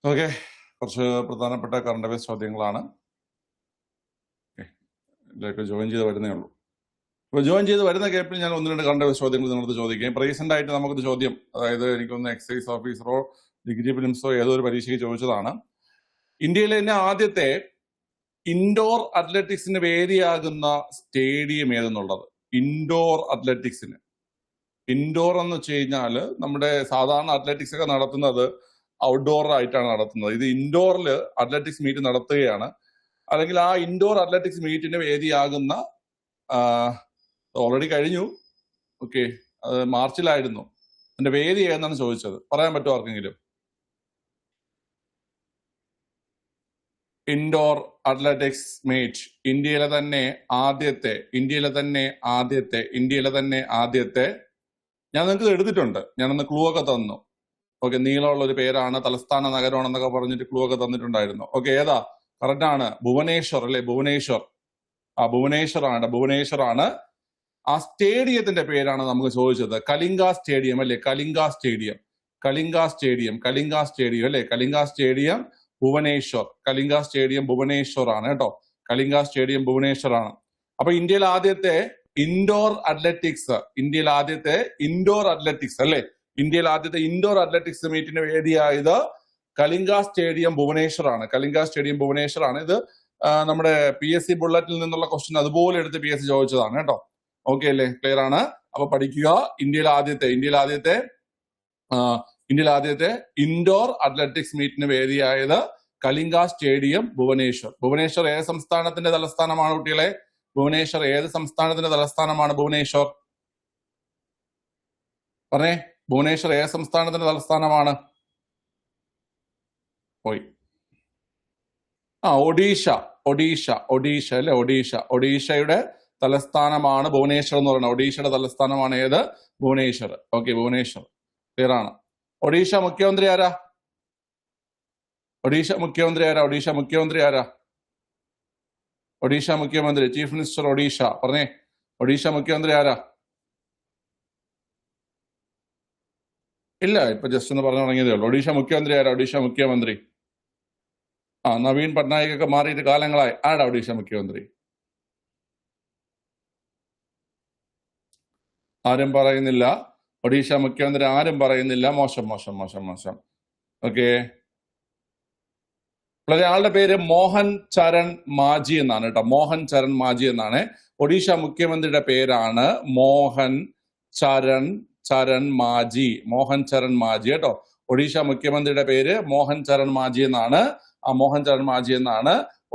Okay, കുറച്ച് പ്രധാനപ്പെട്ട current affairs ചോദ്യങ്ങളാണ്. ഇതിലേക്ക് ജോയിൻ ചെയ്ത് വരുന്നേ ഉള്ളൂ. അപ്പോൾ ജോയിൻ ചെയ്ത് വരുന്ന ഗ്യാപ്പിൽ ഞാൻ ഒന്ന് രണ്ട് കറണ്ട് അഫയേഴ്സ് ചോദ്യങ്ങൾ നിങ്ങളത് ചോദിക്കാം. റീസെന്റ് ആയിട്ട് നമുക്കൊരു ചോദ്യം, അതായത് എനിക്കൊന്ന് എക്സൈസ് ഓഫീസറോ ഡിഗ്രി ഫിലിംസോ ഏതോ ഒരു പരീക്ഷയ്ക്ക് ചോദിച്ചതാണ്. ഇന്ത്യയിലെ തന്നെ ആദ്യത്തെ ഇൻഡോർ അത്ലറ്റിക്സിന് വേദിയാകുന്ന സ്റ്റേഡിയം ഏതെന്നുള്ളത്. ഇൻഡോർ അത്ലറ്റിക്സിന്, ഇൻഡോർ എന്ന് വെച്ച് കഴിഞ്ഞാൽ നമ്മുടെ സാധാരണ അത്ലറ്റിക്സ് ഒക്കെ നടത്തുന്നത് ഔട്ട്ഡോർ ആയിട്ടാണ് നടത്തുന്നത്. ഇത് ഇൻഡോറിൽ അത്ലറ്റിക്സ് മീറ്റ് നടത്തുകയാണ്. അല്ലെങ്കിൽ ആ ഇൻഡോർ അത്ലറ്റിക്സ് മീറ്റിന് വേദിയാകുന്ന, ഓൾറെഡി കഴിഞ്ഞു, ഓക്കെ, അത് മാർച്ചിലായിരുന്നു. അതിന്റെ വേദി ഏതെന്നാണ് ചോദിച്ചത്. പറയാൻ പറ്റുമോ ആർക്കെങ്കിലും? ഇൻഡോർ അത്ലറ്റിക്സ് മീറ്റ്, ഇന്ത്യയിലെ തന്നെ ആദ്യത്തെ ഞാൻ നിങ്ങൾക്ക് എടുത്തിട്ടുണ്ട്. ഞാനൊന്ന് ക്ലൂ ഒക്കെ തന്നു. ഓക്കെ, നീളമുള്ള ഒരു പേരാണ്, തലസ്ഥാന നഗരമാണെന്നൊക്കെ പറഞ്ഞിട്ട് ക്ലൂ ഒക്കെ തന്നിട്ടുണ്ടായിരുന്നു. ഓക്കെ, ഏതാ? കറക്റ്റ് ആണ്, ഭുവനേശ്വർ അല്ലെ? ഭുവനേശ്വർ ആണ്. ആ സ്റ്റേഡിയത്തിന്റെ പേരാണ് നമുക്ക് ചോദിച്ചത്. കലിംഗ സ്റ്റേഡിയം അല്ലെ? കലിംഗ സ്റ്റേഡിയം അല്ലെ? കലിംഗ സ്റ്റേഡിയം ഭുവനേശ്വർ ആണ് കേട്ടോ. കലിംഗ സ്റ്റേഡിയം ഭുവനേശ്വർ ആണ്. അപ്പൊ ഇന്ത്യയിലെ ആദ്യത്തെ ഇൻഡോർ അത്ലറ്റിക്സ് അല്ലെ? ഇന്ത്യയിൽ ആദ്യത്തെ ഇൻഡോർ അത്ലറ്റിക്സ് മീറ്റിന് വേദിയായത് കലിംഗ സ്റ്റേഡിയം ഭുവനേശ്വർ ആണ്. ഇത് നമ്മുടെ PSC ബുള്ളറ്റിൽ നിന്നുള്ള ക്വസ്റ്റ്യൻ അതുപോലെ എടുത്ത് PSC ചോദിച്ചതാണ് കേട്ടോ. ഓക്കെ അല്ലേ? ക്ലിയർ ആണ്? അപ്പൊ പഠിക്കുക. ഇന്ത്യയിൽ ആദ്യത്തെ ഇൻഡോർ അത്ലറ്റിക്സ് മീറ്റിന് വേദിയായത് കലിംഗ സ്റ്റേഡിയം ഭുവനേശ്വർ ഏത് സംസ്ഥാനത്തിന്റെ തലസ്ഥാനമാണ് കുട്ടികളെ? ഭുവനേശ്വർ ഏത് സംസ്ഥാനത്തിന്റെ തലസ്ഥാനമാണ്? പറഞ്ഞേ, ഭുവനേശ്വർ ഏത് സംസ്ഥാനത്തിന്റെ തലസ്ഥാനമാണ്? പോയി. ഒഡീഷ അല്ലെ? ഒഡീഷയുടെ തലസ്ഥാനമാണ് ഭുവനേശ്വർ എന്ന് പറയുന്നത്. ഒഡീഷയുടെ തലസ്ഥാനമാണ് ഏത്? ഭുവനേശ്വർ. ഓക്കെ, ഭുവനേശ്വർ ക്ലിയർ ആണ്. ഒഡീഷ മുഖ്യമന്ത്രി ആരാ? Chief minister Odisha. പറഞ്ഞേ, ഒഡീഷ മുഖ്യമന്ത്രി ആരാ? ഇല്ല, ഇപ്പൊ ജസ്റ്റ് ഒന്ന് പറഞ്ഞു തുടങ്ങിയതേ ഉള്ളൂ. ഒഡീഷ മുഖ്യമന്ത്രി ആരാ? നവീൻ പട്നായിക് ഒക്കെ മാറിയിട്ട് കാലങ്ങളായി. ആരാ ഒഡീഷ മുഖ്യമന്ത്രി? ആരും പറയുന്നില്ല. ഒഡീഷ മുഖ്യമന്ത്രി ആരും പറയുന്നില്ല. മോശം. ഓക്കെ, ഒരാളുടെ പേര് മോഹൻ ചരൺ മാജി എന്നാണ് കേട്ടോ. മോഹൻ ഒഡീഷ മുഖ്യമന്ത്രിയുടെ പേരാണ് മോഹൻ ചരൺ മാജി കേട്ടോ. ഒഡീഷ മുഖ്യമന്ത്രിയുടെ പേര് മോഹൻ ചരൺ മാജി എന്നാണ്.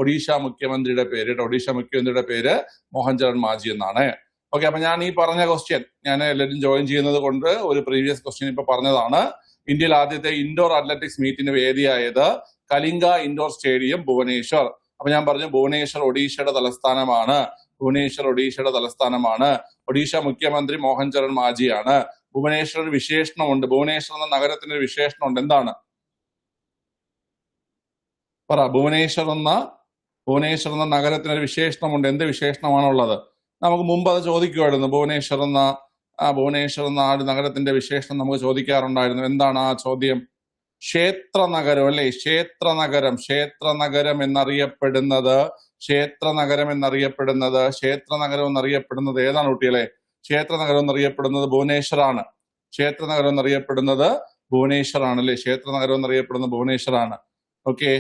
ഒഡീഷ മുഖ്യമന്ത്രിയുടെ പേര് മോഹൻ ചരൺ മാജി എന്നാണ്. ഓക്കെ, അപ്പൊ ഞാൻ ഈ പറഞ്ഞ ക്വസ്റ്റ്യൻ ഞാൻ എല്ലാവരും ജോയിൻ ചെയ്യുന്നത് കൊണ്ട് ഒരു പ്രീവിയസ് ക്വസ്റ്റ്യൻ ഇപ്പൊ പറഞ്ഞതാണ്. ഇന്ത്യയിൽ ആദ്യത്തെ ഇൻഡോർ അത്ലറ്റിക്സ് മീറ്റിന് വേദിയായത് കലിംഗ ഇൻഡോർ സ്റ്റേഡിയം ഭുവനേശ്വർ. അപ്പൊ ഞാൻ പറഞ്ഞു ഭുവനേശ്വർ ഒഡീഷയുടെ തലസ്ഥാനമാണ്. ഒഡീഷ മുഖ്യമന്ത്രി മോഹൻ ചരൺ മാജിയാണ്. ഭുവനേശ്വർ ഒരു വിശേഷണമുണ്ട്. ഭുവനേശ്വർ എന്ന നഗരത്തിന് ഒരു വിശേഷണമുണ്ട്. എന്താണ്? പറ. ഭുവനേശ്വർ എന്ന നഗരത്തിന് ഒരു വിശേഷണമുണ്ട്. എന്ത് വിശേഷണമാണുള്ളത്? നമുക്ക് മുമ്പ് അത് ചോദിക്കുമായിരുന്നു. ഭുവനേശ്വർ എന്ന ആ നഗരത്തിന്റെ വിശേഷണം നമുക്ക് ചോദിക്കാറുണ്ടായിരുന്നു. എന്താണ് ആ ചോദ്യം? ക്ഷേത്രനഗരം അല്ലെ? ക്ഷേത്രനഗരം എന്നറിയപ്പെടുന്നത് ഏതാണ് കുട്ടികളെ? ക്ഷേത്രനഗരം എന്നറിയപ്പെടുന്നത് ഭുവനേശ്വർ ആണ്. ഓക്കെ,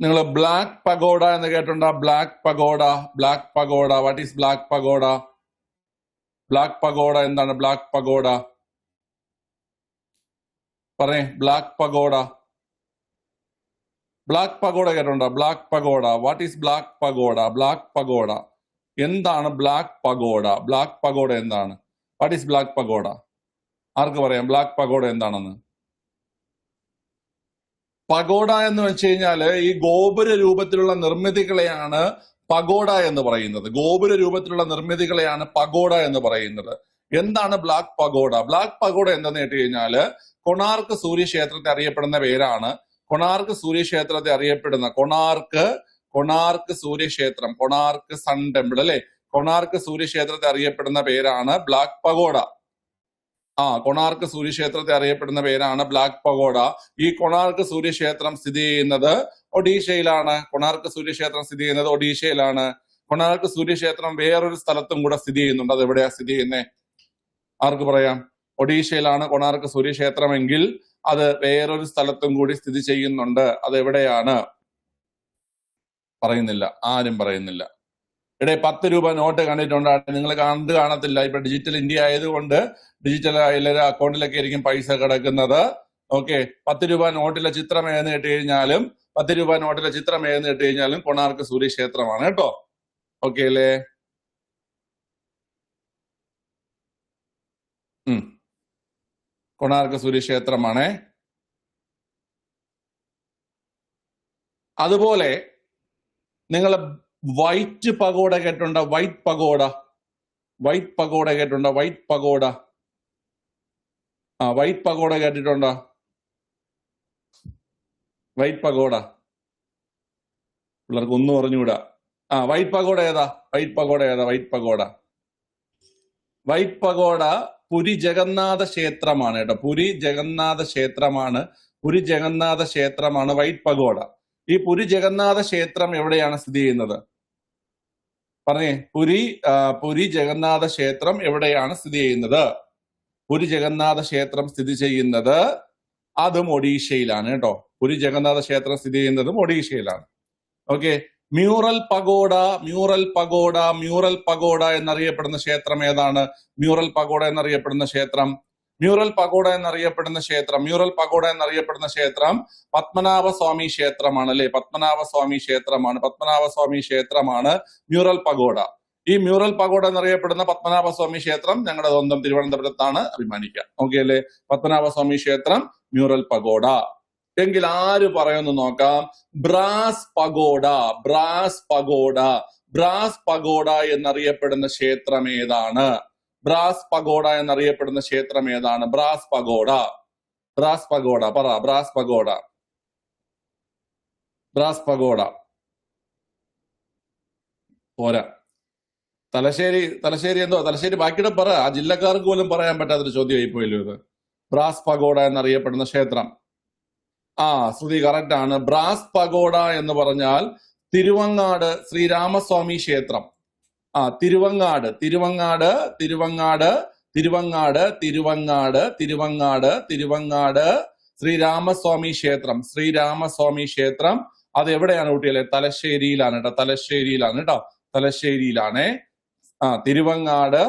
നിങ്ങൾ ബ്ലാക്ക് പഗോഡ എന്ന് കേട്ടിട്ടുണ്ടോ? Black pagoda. What is black pagoda? എന്താണ് ബ്ലാക്ക് പഗോഡ? പറഞ്ഞേ, ബ്ലാക്ക് പഗോഡ കേട്ടിട്ടുണ്ടോ? What is black pagoda? എന്താണ് ബ്ലാക്ക് പഗോഡ? എന്താണ്? What is black pagoda? ആർക്ക് പറയാം ബ്ലാക്ക് പഗോഡ എന്താണെന്ന്? പഗോഡ എന്ന് വെച്ച് കഴിഞ്ഞാല് ഈ ഗോപുര രൂപത്തിലുള്ള നിർമ്മിതികളെയാണ് പഗോഡ എന്ന് പറയുന്നത്. എന്താണ് ബ്ലാക്ക് പഗോഡ എന്തെന്ന് കേട്ട് കഴിഞ്ഞാല് കൊണാർക്ക് സൂര്യക്ഷേത്രത്തെ അറിയപ്പെടുന്ന പേരാണ്. കൊണാർക്ക് സൺ ടെമ്പിൾ അല്ലെ? കൊണാർക്ക് സൂര്യക്ഷേത്രത്തെ അറിയപ്പെടുന്ന പേരാണ് ബ്ലാക്ക് പഗോഡ. കൊണാർക്ക് സൂര്യക്ഷേത്രത്തെ അറിയപ്പെടുന്ന പേരാണ് ബ്ലാക്ക് പഗോഡ. ഈ കൊണാർക്ക് സൂര്യക്ഷേത്രം സ്ഥിതി ചെയ്യുന്നത് ഒഡീഷയിലാണ്. കൊണാർക്ക് സൂര്യക്ഷേത്രം സ്ഥിതി ചെയ്യുന്നത് ഒഡീഷയിലാണ്. കൊണാർക്ക് സൂര്യക്ഷേത്രം വേറൊരു സ്ഥലത്തും കൂടെ സ്ഥിതി ചെയ്യുന്നുണ്ട്. അത് എവിടെയാ സ്ഥിതി ചെയ്യുന്നത്? ആർക്ക് പറയാം? ഒഡീഷയിലാണ് കൊണാർക്ക് സൂര്യക്ഷേത്രമെങ്കിൽ അത് വേറൊരു സ്ഥലത്തും കൂടി സ്ഥിതി ചെയ്യുന്നുണ്ട്. അത് എവിടെയാണ്? പറയുന്നില്ല, ആരും പറയുന്നില്ല. ഇവിടെ 10 രൂപ നോട്ട് കണ്ടിട്ടുണ്ടാണ്, നിങ്ങൾ കണ്ടു കാണത്തില്ല. ഇപ്പൊ ഡിജിറ്റൽ ഇന്ത്യ ആയതുകൊണ്ട് ഡിജിറ്റൽ എല്ലാവരും അക്കൗണ്ടിലൊക്കെ ആയിരിക്കും പൈസ കിടക്കുന്നത്. ഓക്കെ, 10 രൂപ നോട്ടിലെ ചിത്രം ഏതെന്ന് കേട്ട് കഴിഞ്ഞാലും 10 രൂപ നോട്ടിലെ ചിത്രം ഏതെന്ന് കേട്ട് കഴിഞ്ഞാലും കൊണാർക്ക് സൂര്യക്ഷേത്രമാണ് കേട്ടോ. ഓക്കെ അല്ലേ? കൊണാർക്ക് സൂര്യക്ഷേത്രമാണേ. അതുപോലെ നിങ്ങൾ വൈറ്റ് പഗോഡ കേട്ടുണ്ടോ? വൈറ്റ് പഗോഡ, വൈറ്റ് പഗോഡ കേട്ടുണ്ടോ? വൈറ്റ് പഗോഡ, വൈറ്റ് പഗോഡ കേട്ടിട്ടുണ്ടോ? വൈറ്റ് പഗോഡ പിള്ളേർക്ക് ഒന്നും പറഞ്ഞുകൂടാ. വൈറ്റ് പഗോഡ ഏതാ? വൈറ്റ് പഗോഡ ഏതാ? White pagoda, white pagoda Puri Jagannath ക്ഷേത്രമാണ് കേട്ടോ. പുരി ജഗന്നാഥ ക്ഷേത്രമാണ്, പുരി ജഗന്നാഥ ക്ഷേത്രമാണ് വൈറ്റ് പഗോഡ. ഈ പുരി ജഗന്നാഥ ക്ഷേത്രം എവിടെയാണ് സ്ഥിതി ചെയ്യുന്നത്? പറഞ്ഞേ, പുരി ജഗന്നാഥ ക്ഷേത്രം എവിടെയാണ് സ്ഥിതി ചെയ്യുന്നത്? പുരി ജഗന്നാഥ ക്ഷേത്രം സ്ഥിതി ചെയ്യുന്നത് അതും ഒഡീഷയിലാണ് കേട്ടോ. പുരി ജഗന്നാഥ ക്ഷേത്രം സ്ഥിതി ചെയ്യുന്നതും ഒഡീഷയിലാണ്. Okay, mural pagoda, mural pagoda, mural pagoda എന്നറിയപ്പെടുന്ന ക്ഷേത്രം ഏതാണ്? മ്യൂറൽ പഗോഡ എന്നറിയപ്പെടുന്ന ക്ഷേത്രം, മ്യൂറൽ പഗോഡ എന്നറിയപ്പെടുന്ന ക്ഷേത്രം, മ്യൂറൽ പഗോഡ എന്നറിയപ്പെടുന്ന ക്ഷേത്രം പത്മനാഭസ്വാമി ക്ഷേത്രമാണ് അല്ലെ? പത്മനാഭസ്വാമി ക്ഷേത്രമാണ്, പത്മനാഭസ്വാമി ക്ഷേത്രമാണ് മ്യൂറൽ പഗോഡ. ഈ മ്യൂറൽ പഗോഡ എന്നറിയപ്പെടുന്ന പത്മനാഭസ്വാമി ക്ഷേത്രം ഞങ്ങളുടെ സ്വന്തം തിരുവനന്തപുരത്താണ്, അഭിമാനിക്കാം. ഓക്കെ അല്ലെ? പത്മനാഭസ്വാമി ക്ഷേത്രം, മ്യൂറൽ പഗോഡ. എങ്കിൽ ആര് പറയുമെന്ന് നോക്കാം. Brass pagoda, brass pagoda, brass pagoda എന്നറിയപ്പെടുന്ന ക്ഷേത്രം ഏതാണ്? ബ്രാസ് പഗോഡ എന്നറിയപ്പെടുന്ന ക്ഷേത്രം ഏതാണ്? ബ്രാസ് പഗോഡ, ബ്രാസ് പഗോഡ പറ. ബ്രാസ് പഗോഡ, ബ്രാസ് പഗോഡ പോരാ. തലശ്ശേരി എന്തോ? തലശ്ശേരി ബാക്കിയുടെ പറ. ആ ജില്ലക്കാർക്ക് പോലും പറയാൻ പറ്റാത്തൊരു ചോദ്യമായി പോയല്ലോ ഇത്. ബ്രാസ് പഗോഡ എന്നറിയപ്പെടുന്ന ക്ഷേത്രം. ശ്രുതി കറക്റ്റ് ആണ്. ബ്രാസ് പഗോഡ എന്ന് പറഞ്ഞാൽ തിരുവങ്ങാട് ശ്രീരാമസ്വാമി ക്ഷേത്രം. തിരുവങ്ങാട്, തിരുവങ്ങാട്, തിരുവങ്ങാട്, തിരുവങ്ങാട്, തിരുവങ്ങാട്, തിരുവങ്ങാട്, തിരുവങ്ങാട് ശ്രീരാമസ്വാമി ക്ഷേത്രം, ശ്രീരാമസ്വാമി ക്ഷേത്രം. അത് എവിടെയാണ് കുട്ടികളെ? തലശ്ശേരിയിലാണ് കേട്ടോ. തലശ്ശേരിയിലാണ് കേട്ടോ. തലശ്ശേരിയിലാണേ. തിരുവങ്ങാട്,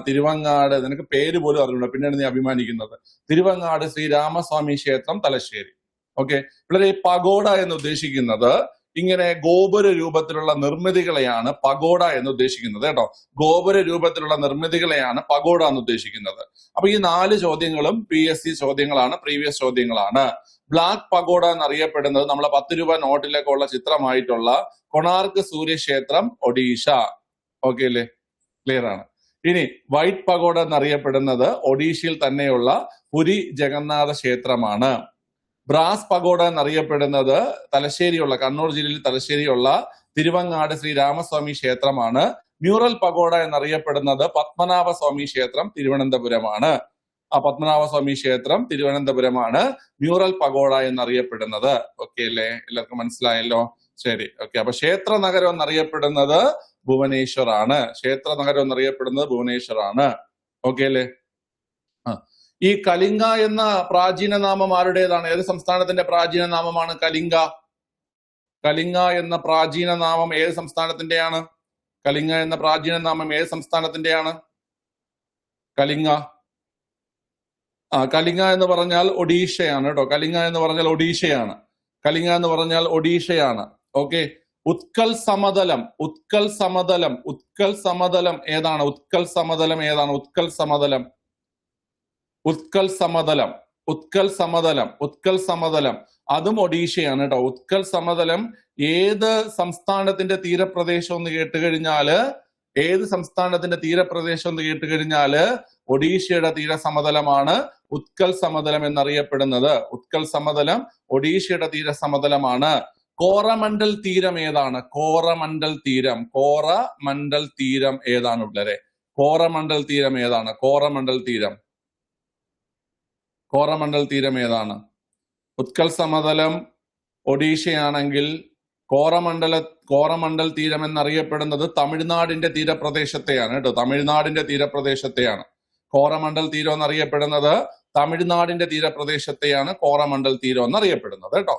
തിരുവങ്ങാട്. നിനക്ക് പേര് പോലും അറിഞ്ഞൂടാ, പിന്നെയാണ് നീ അഭിമാനിക്കുന്നത്. തിരുവങ്ങാട് ശ്രീരാമസ്വാമി ക്ഷേത്രം, തലശ്ശേരി. ഓക്കെ, ഇവിടെ ഈ പഗോഡ എന്ന് ഉദ്ദേശിക്കുന്നത് ഇങ്ങനെ ഗോപുര രൂപത്തിലുള്ള നിർമ്മിതികളെയാണ് പഗോഡ എന്ന് ഉദ്ദേശിക്കുന്നത് കേട്ടോ. ഗോപുര രൂപത്തിലുള്ള നിർമ്മിതികളെയാണ് പഗോഡ എന്ന് ഉദ്ദേശിക്കുന്നത്. അപ്പൊ ഈ 4 ചോദ്യങ്ങളും PSC ചോദ്യങ്ങളാണ്, പ്രീവിയസ് ചോദ്യങ്ങളാണ്. ബ്ലാക്ക് പഗോഡ എന്നറിയപ്പെടുന്നത് നമ്മളെ 10 രൂപ നോട്ടിലേക്കുള്ള ചിത്രമായിട്ടുള്ള കൊണാർക്ക് സൂര്യക്ഷേത്രം, ഒഡീഷ. ഓക്കെ അല്ലേ? ക്ലിയർ ആണ്. ഇനി വൈറ്റ് പഗോഡ എന്നറിയപ്പെടുന്നത് ഒഡീഷയിൽ തന്നെയുള്ള പുരി ജഗന്നാഥ ക്ഷേത്രമാണ്. ബ്രാസ് പഗോഡ എന്നറിയപ്പെടുന്നത് തലശ്ശേരിയുള്ള, കണ്ണൂർ ജില്ലയിൽ തലശ്ശേരിയുള്ള തിരുവങ്ങാട് ശ്രീരാമസ്വാമി ക്ഷേത്രമാണ്. മ്യൂറൽ പഗോഡ എന്നറിയപ്പെടുന്നത് പത്മനാഭസ്വാമി ക്ഷേത്രം, തിരുവനന്തപുരമാണ്. പത്മനാഭസ്വാമി ക്ഷേത്രം തിരുവനന്തപുരമാണ് മ്യൂറൽ പഗോഡ എന്നറിയപ്പെടുന്നത്. ഓക്കെ അല്ലേ? എല്ലാവർക്കും മനസ്സിലായല്ലോ? ശരി. ഓക്കെ, അപ്പൊ ക്ഷേത്ര നഗരം എന്നറിയപ്പെടുന്നത് ഭുവനേശ്വർ ആണ്. ക്ഷേത്ര നഗരം എന്നറിയപ്പെടുന്നത് ഭുവനേശ്വർ ആണ്. ഓക്കെ അല്ലേ? ഈ കലിംഗ എന്ന പ്രാചീന നാമം ആരുടേതാണ്? ഏത് സംസ്ഥാനത്തിന്റെ പ്രാചീന നാമമാണ് കലിംഗ? കലിംഗ എന്ന പ്രാചീന നാമം ഏത് സംസ്ഥാനത്തിന്റെയാണ്? കലിംഗ എന്ന പ്രാചീന നാമം ഏത് സംസ്ഥാനത്തിന്റെയാണ്? കലിംഗ, കലിംഗ എന്ന് പറഞ്ഞാൽ ഒഡീഷയാണ് കേട്ടോ. കലിംഗ എന്ന് പറഞ്ഞാൽ ഒഡീഷയാണ്. കലിംഗ എന്ന് പറഞ്ഞാൽ ഒഡീഷയാണ്. ഓക്കെ, ഉത്കൽ സമതലം, ഉത്കൽ സമതലം, ഉത്കൽ സമതലം ഏതാണ്? ഉത്കൽ സമതലം ഏതാണ്? ഉത്കൽ സമതലം, ഉത്കൽ സമതലം, ഉത്കൽ സമതലം, ഉത്കൽ സമതലം അതും ഒഡീഷയാണ് കേട്ടോ. ഉത്കൽ സമതലം ഏത് സംസ്ഥാനത്തിന്റെ തീരപ്രദേശം എന്ന് കേട്ടുകഴിഞ്ഞാല്, ഏത് സംസ്ഥാനത്തിന്റെ തീരപ്രദേശം എന്ന് കേട്ടുകഴിഞ്ഞാല് ഒഡീഷയുടെ തീരസമതലമാണ് ഉത്കൽ സമതലം എന്നറിയപ്പെടുന്നത്. ഉത്കൽ സമതലം ഒഡീഷയുടെ തീരസമതലമാണ്. കോറമണ്ടൽ തീരം ഏതാണ്? കോറമണ്ടൽ തീരം, കോറമണ്ടൽ തീരം ഏതാണ് ഉള്ളരെ? കോറമണ്ടൽ തീരം ഏതാണ്? കോറമണ്ടൽ തീരം, കോറമണ്ഡൽ തീരം ഏതാണ്? ഉത്കൽ സമതലം ഒഡീഷയാണെങ്കിൽ കോറമണ്ഡൽ തീരം എന്നറിയപ്പെടുന്നത് തമിഴ്നാടിന്റെ തീരപ്രദേശത്തെയാണ് കേട്ടോ. തമിഴ്നാടിന്റെ തീരപ്രദേശത്തെയാണ് കോറമണ്ഡൽ തീരം എന്നറിയപ്പെടുന്നത്. തമിഴ്നാടിന്റെ തീരപ്രദേശത്തെയാണ് കോറമണ്ഡൽ തീരം എന്നറിയപ്പെടുന്നത് കേട്ടോ.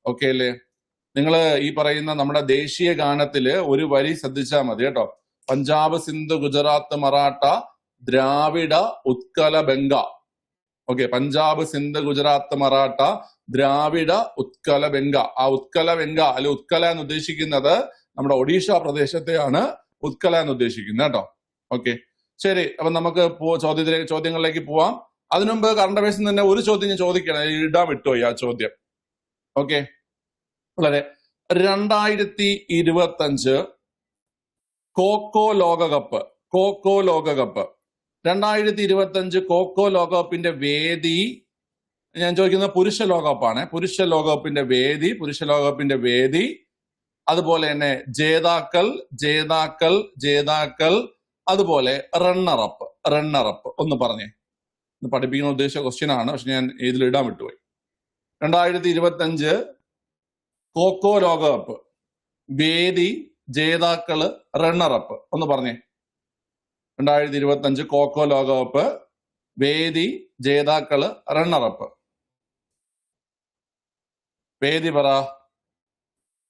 ഓക്കെ അല്ലേ? നിങ്ങൾ ഈ പറയുന്ന നമ്മുടെ ദേശീയ ഗാനത്തില് ഒരു വരി ശ്രദ്ധിച്ചാൽ മതി കേട്ടോ. പഞ്ചാബ്, സിന്ധ്, ഗുജറാത്ത്, മറാഠ, ദ്രാവിഡ, ഉത്കല, ബംഗ. ഓക്കെ, പഞ്ചാബ്, സിന്ധ്, ഗുജറാത്ത്, മറാഠ, ദ്രാവിഡ, ഉത്കല, ബംഗ. ആ ഉത്കല ബംഗ അല്ലെ ഉത്കല എന്ന് ഉദ്ദേശിക്കുന്നത് നമ്മുടെ ഒഡീഷ പ്രദേശത്തെയാണ് ഉത്കല എന്ന് ഉദ്ദേശിക്കുന്നത് കേട്ടോ. ഓക്കെ, ശരി. അപ്പൊ നമുക്ക് ചോദ്യങ്ങളിലേക്ക് പോവാം. അതിനുമുമ്പ് കറണ്ട് അഫയേഴ്സിൽ തന്നെ ഒരു ചോദ്യം ഞാൻ ചോദിക്കണം, ഇടാൻ വിട്ടുപോയി ആ ചോദ്യം. ഓക്കെ, വളരെ 2025 കോക്കോ ലോകകപ്പ് 2025 കോക്കോ ലോകകപ്പിന്റെ വേദി ഞാൻ ചോദിക്കുന്നത് പുരുഷ ലോകകപ്പാണ്. പുരുഷ ലോകകപ്പിന്റെ വേദി അതുപോലെ തന്നെ ജേതാക്കൾ അതുപോലെ റണ്ണറപ്പ് ഒന്ന് പറഞ്ഞേ. പഠിപ്പിക്കുന്ന ഉദ്ദേശിച്ച ക്വസ്റ്റ്യൻ ആണ്, പക്ഷെ ഞാൻ ഇതിൽ ഇടാൻ വിട്ടുപോയി. 2025 കോക്കോ ലോകകപ്പ് വേദി, ജേതാക്കള്, റണ്ണറപ്പ് ഒന്ന് പറഞ്ഞേ. 2025 കോക്കോ ലോകകപ്പ് വേദി, ജേതാക്കള്, റണ്ണറപ്പ്. വേദി പറ.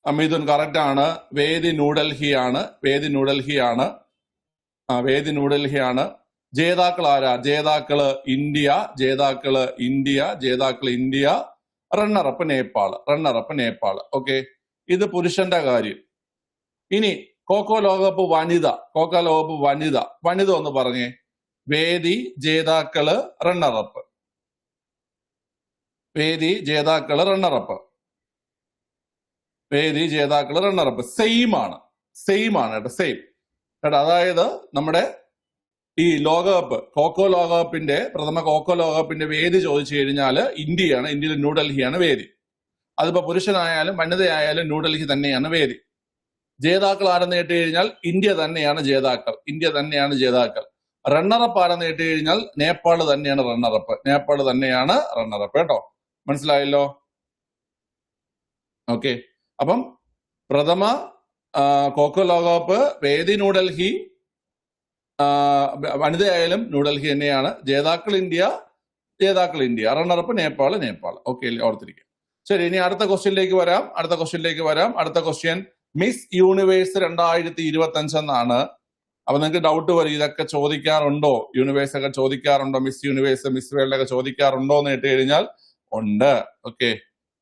അമിതുൻ കറക്റ്റ് ആണ്. വേദി ന്യൂഡൽഹിയാണ്. വേദി ന്യൂഡൽഹിയാണ്. ജേതാക്കൾ ആരാ? ജേതാക്കള് ഇന്ത്യ. റണ്ണറപ്പ് നേപ്പാൾ. ഓക്കെ, ഇത് പുരുഷന്റെ കാര്യം. ഇനി കോക്കോ ലോകകപ്പ് വനിത ഒന്ന് പറഞ്ഞേ. വേദി, ജേതാക്കള്, റണ്ണറപ്പ്. സെയിം ആണ് കേട്ടോ. സെയിം. അതായത് നമ്മുടെ ഈ ലോകകപ്പ് പ്രഥമ കോക്കോ ലോകകപ്പിന്റെ വേദി ചോദിച്ചു കഴിഞ്ഞാൽ ഇന്ത്യയാണ്. ഇന്ത്യയിൽ ന്യൂഡൽഹിയാണ് വേദി. അതിപ്പോ പുരുഷനായാലും വനിതയായാലും ന്യൂഡൽഹി തന്നെയാണ് വേദി. ജേതാക്കൾ ആരെന്ന് കേട്ട് കഴിഞ്ഞാൽ ഇന്ത്യ തന്നെയാണ് ജേതാക്കൾ. റണ്ണറപ്പ് ആരെന്ന് കേട്ട് കഴിഞ്ഞാൽ നേപ്പാൾ തന്നെയാണ് റണ്ണറപ്പ് കേട്ടോ. മനസ്സിലായല്ലോ? ഓക്കെ, അപ്പം പ്രഥമ കോക്കോ ലോകകപ്പ് വേദി ന്യൂഡൽഹി, വനിതയായാലും ന്യൂഡൽഹി തന്നെയാണ്. ജേതാക്കൾ ഇന്ത്യ, റണ്ണറപ്പ് നേപ്പാൾ. ഓക്കെ, ഓർത്തിരിക്കുക. ശരി, ഇനി അടുത്ത ക്വസ്റ്റ്യനിലേക്ക് വരാം. അടുത്ത ക്വസ്റ്റ്യൻ മിസ് യൂണിവേഴ്സ് 2025 എന്നാണ്. അപ്പൊ നിങ്ങൾക്ക് ഡൗട്ട് വരും, ഇതൊക്കെ ചോദിക്കാറുണ്ടോ? യൂണിവേഴ്സ് ഒക്കെ ചോദിക്കാറുണ്ടോ? മിസ് യൂണിവേഴ്സ്, മിസ് വേൾഡ് ഒക്കെ ചോദിക്കാറുണ്ടോ എന്ന് കേട്ട് കഴിഞ്ഞാൽ ഉണ്ട്. ഓക്കെ,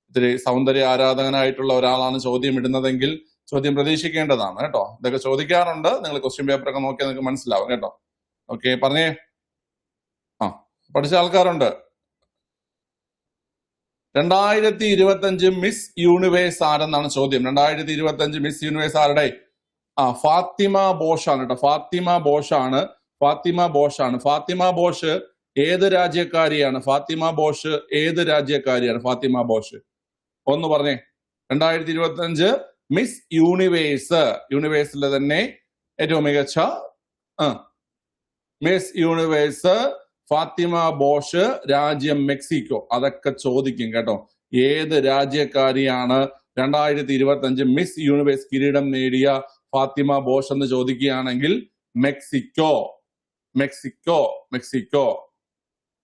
ഇത്തിരി സൗന്ദര്യ ആരാധകനായിട്ടുള്ള ഒരാളാണ് ചോദ്യം ഇടുന്നതെങ്കിൽ ചോദ്യം പ്രതീക്ഷിക്കേണ്ടതാണ് കേട്ടോ. ഇതൊക്കെ ചോദിക്കാറുണ്ട്. നിങ്ങൾ ക്വസ്റ്റ്യൻ പേപ്പറൊക്കെ നോക്കിയാൽ നിങ്ങൾക്ക് മനസ്സിലാവും കേട്ടോ. ഓക്കെ, പറഞ്ഞേ. പഠിച്ച ആൾക്കാരുണ്ട്. 2025 മിസ് യൂണിവേഴ്സ് ആരെന്നാണ് ചോദ്യം. 2025 മിസ് യൂണിവേഴ്സ് ആരുടെ? ഫാത്തിമ ബോഷ് ആണ് കേട്ടോ. ഫാത്തിമ ബോഷ് ഏത് രാജ്യക്കാരിയാണ്? ഫാത്തിമ ബോഷ് ഒന്ന് പറഞ്ഞേ. 2025 മിസ് യൂണിവേഴ്സിലെ തന്നെ ഏറ്റവും മികച്ച മിസ് യൂണിവേഴ്സ് ഫാത്തിമ ബോഷ്, രാജ്യം മെക്സിക്കോ. അതൊക്കെ ചോദിക്കും കേട്ടോ. ഏത് രാജ്യക്കാരിയാണ് 2025 മിസ് യൂണിവേഴ്സ് കിരീടം നേടിയ ഫാത്തിമ ബോഷ് എന്ന് ചോദിക്കുകയാണെങ്കിൽ മെക്സിക്കോ.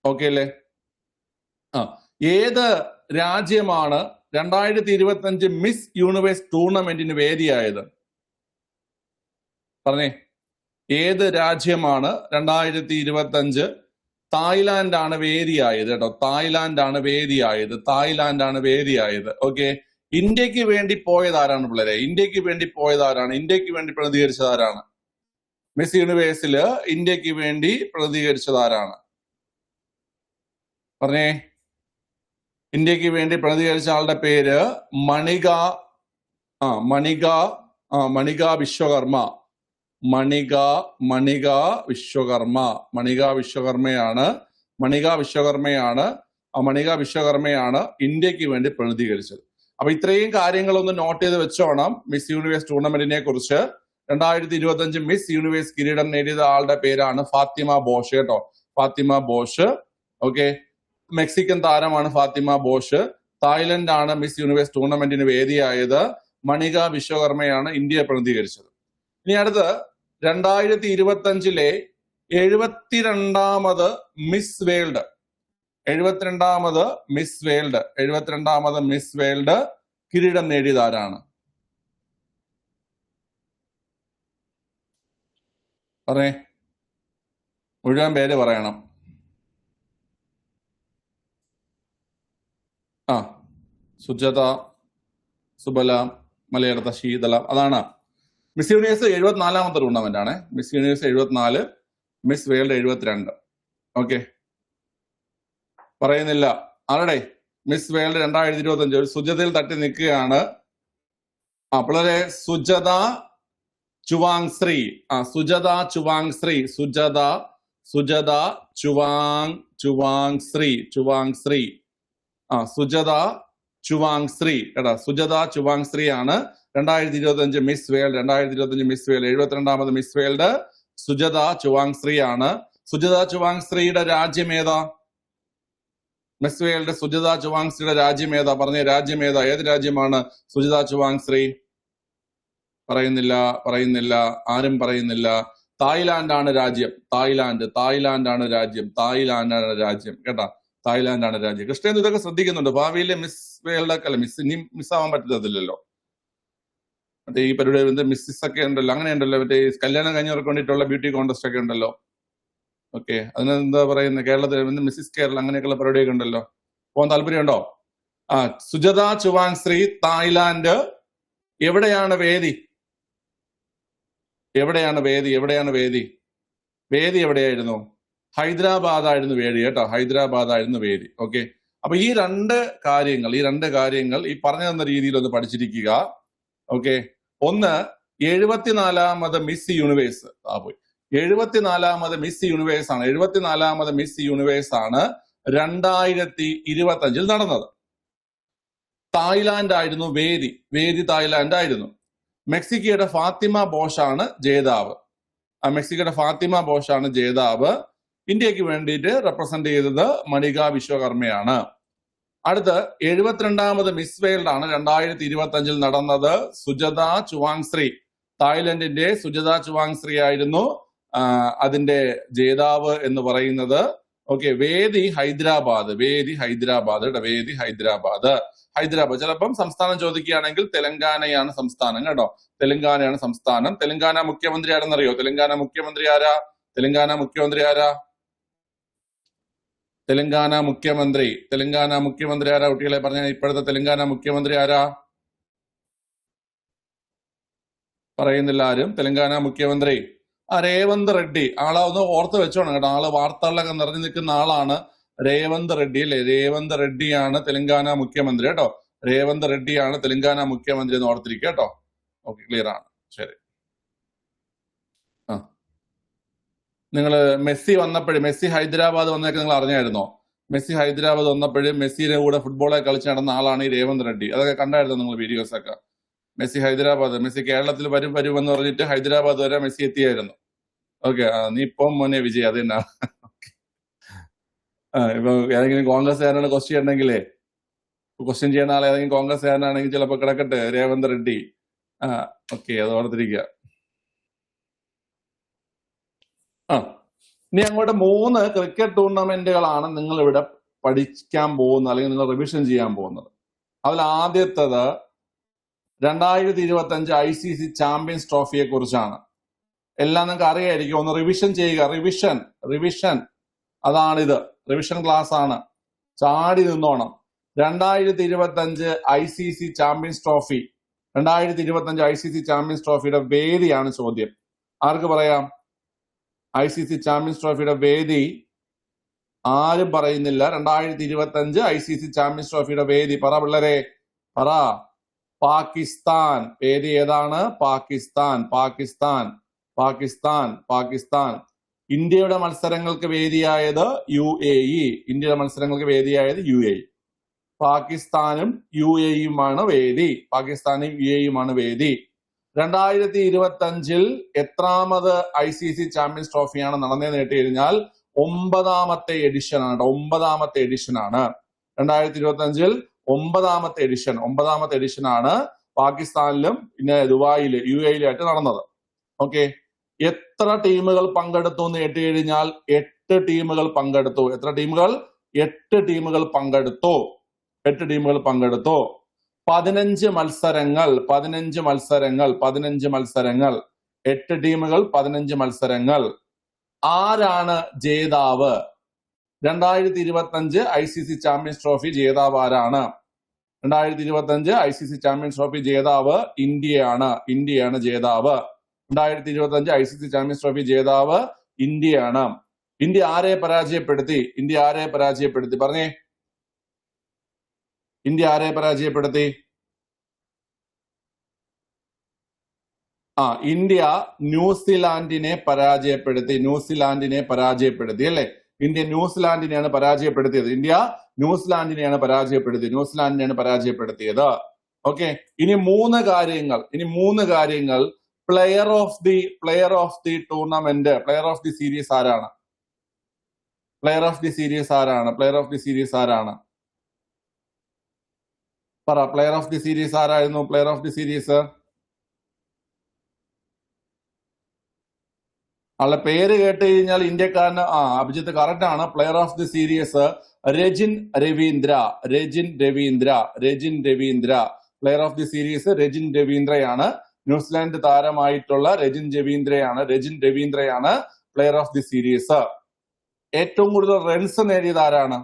ഓക്കെ അല്ലേ? ഏത് രാജ്യമാണ് 2025 മിസ് യൂണിവേഴ്സ് ടൂർണമെന്റിന് വേദിയായത്? പറഞ്ഞേ, ഏത് രാജ്യമാണ് 2025? തായ്ലാന്റ് ആണ് വേദിയായത് കേട്ടോ. തായ്ലാന്റ് ആണ് വേദിയായത്. ഓക്കെ, ഇന്ത്യക്ക് വേണ്ടി പോയതാരാണ് പിള്ളേരെ? ഇന്ത്യക്ക് വേണ്ടി പ്രതികരിച്ചതാരാണ്? മിസ് യൂണിവേഴ്സില് ഇന്ത്യക്ക് വേണ്ടി പ്രതികരിച്ചതാരാണ്? പറഞ്ഞേ. ഇന്ത്യക്ക് വേണ്ടി പ്രതികരിച്ച ആളുടെ പേര് മണിക വിശ്വകർമ്മ. മണിക വിശ്വകർമ്മയാണ് ഇന്ത്യക്ക് വേണ്ടി പ്രതികരിച്ചത്. അപ്പൊ ഇത്രയും കാര്യങ്ങളൊന്ന് നോട്ട് ചെയ്ത് വെച്ചോണം മിസ് യൂണിവേഴ്സ് ടൂർണമെന്റിനെ കുറിച്ച്. 2025 മിസ് യൂണിവേഴ്സ് കിരീടം നേടിയ ആളുടെ പേരാണ് ഫാത്തിമ ബോഷ് കേട്ടോ. ഓക്കെ, മെക്സിക്കൻ താരമാണ് ഫാത്തിമ ബോഷ്. തായ്ലൻഡ് ആണ് മിസ് യൂണിവേഴ്സ് ടൂർണമെന്റിന് വേദിയായത്. മണിക വിശ്വകർമ്മയാണ് ഇന്ത്യയെ പ്രതിനിധീകരിച്ചത്. ഇനി അടുത്ത് 2025 72ാമത് മിസ് വേൾഡ് 72ാമത് മിസ് വേൾഡ് കിരീടം നേടിയത് ആരാണ്? പറയേ, മുഴുവൻ പേര് പറയണം. സുജത, സുബല, മലയാളത്ത, ശീതള. അതാണ് മിസ് യൂണിവേഴ്സ് 74ാമത്തെ ടൂർണമെന്റ് ആണ്. Miss universe 74, miss world 72. Okay, പറയുന്നില്ല. ആരുടെ മിസ് വേൾഡ് 2025 സുജതയിൽ തട്ടി നിൽക്കുകയാണ്. വളരെ സുജത ചുവാങ്ശ്രീ. സുജത ചുവാങ്ശ്രീ. സുജത ചുവാങ്ശ്രീ. സുജത ചുവാങ്ശ്രീ കേട്ടോ. സുജത ചുവാങ്ശ്രീ ആണ് 2025 മിസ് വേൾഡ്. 2025 മിസ് വേൾഡ് 72ാമത് മിസ് വേൾഡ് സുജത ചുവാങ്ശ്രീ ആണ്. സുജത ചുവാങ്ശ്രീയുടെ രാജ്യം ഏതാ? മിസ് വേൾഡ് സുജത ചുവാങ്ശ്രീയുടെ രാജ്യം ഏതാ? പറഞ്ഞ രാജ്യം ഏതാ? ഏത് രാജ്യമാണ് സുജത ചുവാങ്ശ്രീ? പറയുന്നില്ല. ആരും പറയുന്നില്ല. തായ്ലാന്റ് ആണ് രാജ്യം. തായ്ലാന്റ് ആണ് രാജ്യം കേട്ടാ. തായ്ലാന്റ് ആണ് രാജ്യം. കൃഷ്ണൻ ഇതൊക്കെ ശ്രദ്ധിക്കുന്നുണ്ട്. ഭാവിയിലെ മിസ് വേൾഡ് ഒക്കെ അല്ല, മിസ് ഇനി മിസ്സാവാൻ പറ്റത്തില്ലല്ലോ. മറ്റേ ഈ പരിപാടി മിസ്സിസ് ഒക്കെ ഉണ്ടല്ലോ, അങ്ങനെ ഉണ്ടല്ലോ. മറ്റേ കല്യാണം കഴിഞ്ഞവർക്ക് വേണ്ടിയിട്ടുള്ള ബ്യൂട്ടി കോൺടെസ്റ്റ് ഒക്കെ ഉണ്ടല്ലോ. ഓക്കെ, അതിനെന്താ പറയുന്നത്? കേരളത്തിൽ മിസ്സിസ് കേരള അങ്ങനെയൊക്കെയുള്ള പരിപാടിയൊക്കെ ഉണ്ടല്ലോ. പോകാൻ താല്പര്യമുണ്ടോ? സുജത ചുവാങ്ശ്രീ തായ്ലാന്റ്. എവിടെയാണ് വേദി? വേദി എവിടെയായിരുന്നു? ഹൈദരാബാദ് ആയിരുന്നു വേദി കേട്ടോ. ഹൈദരാബാദ് ആയിരുന്നു വേദി. ഓക്കെ, അപ്പൊ ഈ രണ്ട് കാര്യങ്ങൾ ഈ പറഞ്ഞു തന്ന രീതിയിൽ ഒന്ന് പഠിച്ചിരിക്കുക. ഓക്കെ, ഒന്ന് 74ാമത് മിസ് യൂണിവേഴ്സ്. 74ാമത് മിസ് യൂണിവേഴ്സ് ആണ്. 74ാമത് മിസ് യൂണിവേഴ്സ് ആണ് 2025 നടന്നത്. തായ്ലാന്റ് ആയിരുന്നു വേദി തായ്ലാന്റ് ആയിരുന്നു. മെക്സിക്കോയുടെ ഫാത്തിമ ബോഷാണ് ജേതാവ്. ഇന്ത്യക്ക് വേണ്ടിയിട്ട് റെപ്രസെന്റ് ചെയ്തത് മണിക വിശ്വകർമ്മയാണ്. അടുത്ത് 72ാമത് മിസ് വേൾഡ് ആണ് 2025 നടന്നത്. സുജത ചുവാങ്ശ്രീ, തായ്ലൻഡിന്റെ സുജത ചുവാങ്ശ്രീ ആയിരുന്നു അതിന്റെ ജേതാവ് എന്ന് പറയുന്നത്. ഓക്കെ, വേദി ഹൈദരാബാദ്. ചിലപ്പം സംസ്ഥാനം ചോദിക്കുകയാണെങ്കിൽ തെലങ്കാനയാണ് സംസ്ഥാനം കേട്ടോ. തെലങ്കാന മുഖ്യമന്ത്രി ആരെന്നറിയോ? തെലങ്കാന മുഖ്യമന്ത്രി ആരാ? കുട്ടികളെ പറഞ്ഞ ഇപ്പോഴത്തെ തെലങ്കാന മുഖ്യമന്ത്രി ആരാ? പറയുന്നില്ല ആരും. തെലങ്കാന മുഖ്യമന്ത്രി രേവന്ത് റെഡ്ഡി. ആളെ ഒന്ന് ഓർത്ത് വെച്ചോണം കേട്ടോ. ആള് വാർത്തകളിലൊക്കെ നിറഞ്ഞു നിൽക്കുന്ന ആളാണ് രേവന്ത് റെഡ്ഡി അല്ലെ. രേവന്ത് റെഡ്ഡിയാണ് തെലങ്കാന മുഖ്യമന്ത്രി കേട്ടോ. രേവന്ത് റെഡ്ഡിയാണ് തെലങ്കാന മുഖ്യമന്ത്രി എന്ന് ഓർത്തിരിക്കുക കേട്ടോ. ഓക്കെ, ക്ലിയർ ആണ്. ശരി. നിങ്ങൾ മെസ്സി ഹൈദരാബാദ് വന്നൊക്കെ നിങ്ങൾ അറിഞ്ഞായിരുന്നോ? മെസ്സി ഹൈദരാബാദ് വന്നപ്പോഴും മെസ്സിയുടെ കൂടെ ഫുട്ബോളൊക്കെ കളിച്ച് നടന്ന ആളാണ് ഈ രേവന്ത് റെഡ്ഡി. അതൊക്കെ കണ്ടായിരുന്നു നിങ്ങൾ വീഡിയോസ് ഒക്കെ. മെസ്സി കേരളത്തിൽ വരുമെന്ന് പറഞ്ഞിട്ട് ഹൈദരാബാദ് വരെ മെസ്സി എത്തിയായിരുന്നു. ഓക്കെ, നീ ഇപ്പം മോനെ വിജയ് അത് തന്നെ. ഇപ്പൊ ഏതെങ്കിലും കോൺഗ്രസ്സുകാരാണ് ക്വസ്റ്റ്യൻ ചെയ്യുന്ന ആളെ ഏതെങ്കിലും കോൺഗ്രസ്സുകാരനാണെങ്കിൽ ചിലപ്പോ കിടക്കട്ടെ രേവന്ത് റെഡ്ഡി. ഓക്കെ, അത് ഓർത്തിരിക്കുക. ഇനി അങ്ങോട്ട് 3 ക്രിക്കറ്റ് ടൂർണമെന്റുകളാണ് നിങ്ങൾ ഇവിടെ പഠിക്കാൻ പോകുന്നത്, അല്ലെങ്കിൽ നിങ്ങൾ റിവിഷൻ ചെയ്യാൻ പോകുന്നത്. അതിൽ ആദ്യത്തേത് 2025 ICC ചാമ്പ്യൻസ് ട്രോഫിയെ കുറിച്ചാണ്. എല്ലാം നിങ്ങൾക്ക് അറിയായിരിക്കും. ഒന്ന് റിവിഷൻ ചെയ്യുക. റിവിഷൻ അതാണിത്. റിവിഷൻ ക്ലാസ് ആണ്. ചാടി നിന്നോണം. 2025 ICC Champions Trophy. 2025 ICC Champions ട്രോഫിയുടെ വേദിയാണ് ചോദ്യം. ആർക്ക് പറയാം? ICC ചാമ്പ്യൻസ് ട്രോഫിയുടെ വേദി ആരും പറയുന്നില്ല. 2025 ICC ചാമ്പ്യൻസ് ട്രോഫിയുടെ വേദി പറ പിള്ളേരെ, പറ. പാകിസ്ഥാൻ. വേദി ഏതാണ്? പാകിസ്ഥാൻ. ഇന്ത്യയുടെ മത്സരങ്ങൾക്ക് വേദിയായത് UAE. പാകിസ്ഥാനും UAEയുമാണ് വേദി. 2025 എത്രാമത് ICC ചാമ്പ്യൻസ് ട്രോഫിയാണ് നടന്നതെന്ന് കേട്ട് കഴിഞ്ഞാൽ 9ാമത്തെ എഡിഷൻ ആണ്. 9ാമത്തെ എഡിഷൻ ആണ്. 2025 9ാമത്തെ എഡിഷൻ ആണ് പാകിസ്ഥാനിലും പിന്നെ ദുബായില് UAE ആയിട്ട് നടന്നത്. ഓക്കെ, എത്ര ടീമുകൾ പങ്കെടുത്തു എന്ന് കേട്ട് കഴിഞ്ഞാൽ 8 ടീമുകൾ പങ്കെടുത്തു. എത്ര ടീമുകൾ? 8 ടീമുകൾ പങ്കെടുത്തു. 8 ടീമുകൾ പങ്കെടുത്തു. 15 മത്സരങ്ങൾ. 8 ടീമുകൾ, 15 മത്സരങ്ങൾ. ആരാണ് ജേതാവ്? 2025 ICC ചാമ്പ്യൻസ് ട്രോഫി ജേതാവ് ആരാണ്? 2025 ICC ചാമ്പ്യൻസ് ട്രോഫി ജേതാവ് ഇന്ത്യയാണ് ജേതാവ്. 2025 ICC ചാമ്പ്യൻസ് ട്രോഫി ജേതാവ് ഇന്ത്യയാണ്. ഇന്ത്യ ആരെ പരാജയപ്പെടുത്തി? പറഞ്ഞേ, ഇന്ത്യ ആരെ പരാജയപ്പെടുത്തി? ഇന്ത്യ ന്യൂസിലാൻഡിനെ പരാജയപ്പെടുത്തി അല്ലെ? ഇന്ത്യ ന്യൂസിലാൻഡിനെയാണ് പരാജയപ്പെടുത്തിയത്. ഓക്കെ, ഇനി മൂന്ന് കാര്യങ്ങൾ. Player of the tournament, player of the series ആരാണ്? പറ, പ്ലെയർ ഓഫ് ദി സീരീസ് ആരായിരുന്നു? ആളുടെ പേര് കേട്ട് കഴിഞ്ഞാൽ ഇന്ത്യക്കാരന് അഭിജിത്ത് കറക്റ്റ് ആണ്. Player of the series Rachin Ravindra. Player of the series Rachin രവീന്ദ്രയാണ്. ന്യൂസിലാൻഡ് താരമായിട്ടുള്ള രജിൻ രവീന്ദ്രയാണ് പ്ലെയർ ഓഫ് ദി സീരീസ്. ഏറ്റവും കൂടുതൽ റൺസ് നേടിയത് ആരാണ്?